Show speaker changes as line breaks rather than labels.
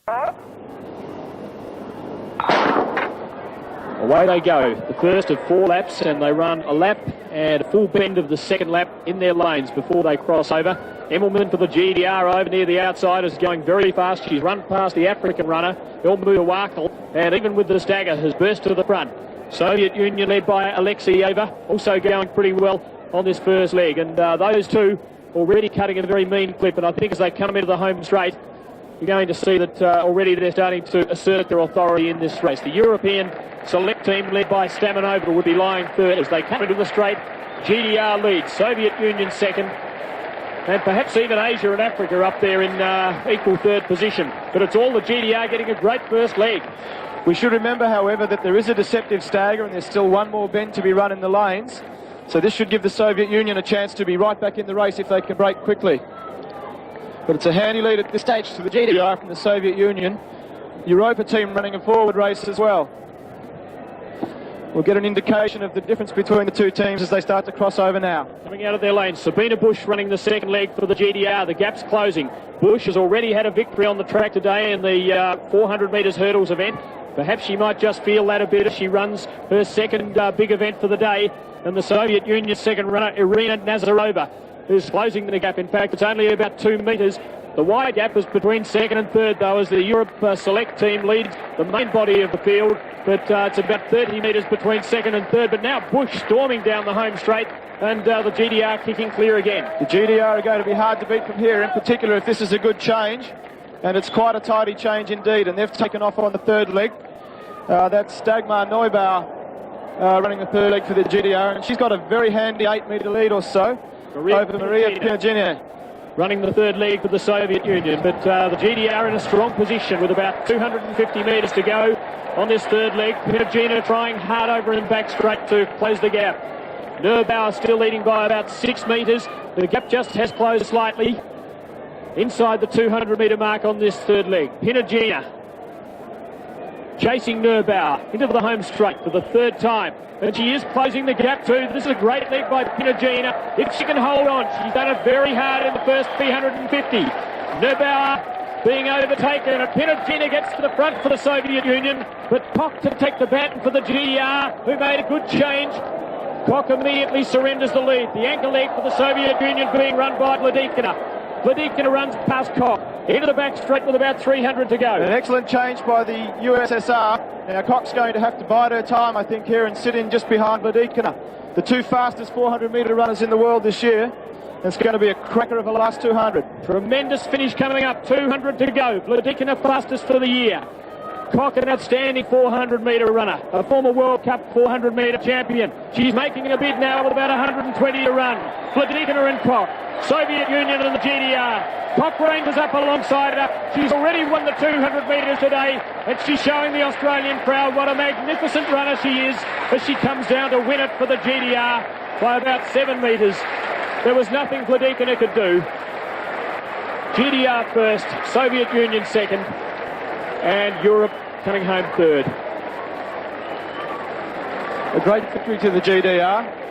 Away they go, the first of 4 laps, and they run a lap and a full bend of the second lap in their lanes before they cross over. Emmelmann for the GDR over near the outside is going very fast. She's run past the African runner, Bulirová, and even with the stagger has burst to the front. Soviet Union led by Alekseyeva, also going pretty well on this first leg, and those two already cutting a very mean clip, and I think as they come into the home straight, you're going to see that already they're starting to assert their authority in this race. The European select team led by Stamenova would be lying third as they come into the straight. GDR leads, Soviet Union second, and perhaps even Asia and Africa up there in equal third position. But it's all the GDR getting a great first leg.
We should remember, however, that there is a deceptive stagger and there's still one more bend to be run in the lanes. So this should give the Soviet Union a chance to be right back in the race if they can break quickly. But it's a handy lead at this stage to the GDR from the Soviet Union. Europa team running a forward race as well. We'll get an indication of the difference between the two teams as they start to cross over now.
Coming out of their lane, Sabine Busch running the second leg for the GDR. The gap's closing. Busch has already had a victory on the track today in the 400 metres hurdles event. Perhaps she might just feel that a bit as she runs her second big event for the day. And the Soviet Union second runner, Irina Nazarova, is closing the gap. In fact, it's only about 2 metres. The wide gap is between second and third, though, as the Europe select team leads the main body of the field. But it's about 30 metres between second and third. But now Busch storming down the home straight, and the GDR kicking clear again.
The GDR are going to be hard to beat from here, in particular if this is a good change. And it's quite a tidy change indeed, and they've taken off on the third leg. That's Dagmar Neubauer running the third leg for the GDR, and she's got a very handy 8-metre lead or so over Mariya Pinigina.
Running the third leg for the Soviet Union, but the GDR in a strong position with about 250 metres to go on this third leg. Pinigina trying hard over and back straight to close the gap. Neubauer still leading by about 6 metres. The gap just has closed slightly inside the 200-metre mark on this third leg. Pinigina chasing Neubauer into the home straight for the third time. And she is closing the gap too. This is a great leg by Pinigina. If she can hold on, she's done it very hard in the first 350. Neubauer being overtaken, and Pinigina gets to the front for the Soviet Union. But Koch to take the baton for the GDR, who made a good change. Koch immediately surrenders the lead. The anchor leg for the Soviet Union being run by Bryzgina. Bryzgina runs past Koch into the back straight with about 300 to go.
An excellent change by the USSR. Now Koch's going to have to bide her time, I think, here and sit in just behind Bryzgina. The two fastest 400-metre runners in the world this year. It's going to be a cracker of a last 200.
Tremendous finish coming up, 200 to go. Bryzgina fastest for the year. Koch, an outstanding 400-metre runner, a former World Cup 400-metre champion. She's making a bid now with about 120 to run. Bryzgina and Koch, Soviet Union and the GDR. Koch ranges up alongside her. She's already won the 200 metres today, and she's showing the Australian crowd what a magnificent runner she is as she comes down to win it for the GDR by about 7 metres. There was nothing Bryzgina could do. GDR first, Soviet Union second, and Europe coming home third.
A great victory to the GDR.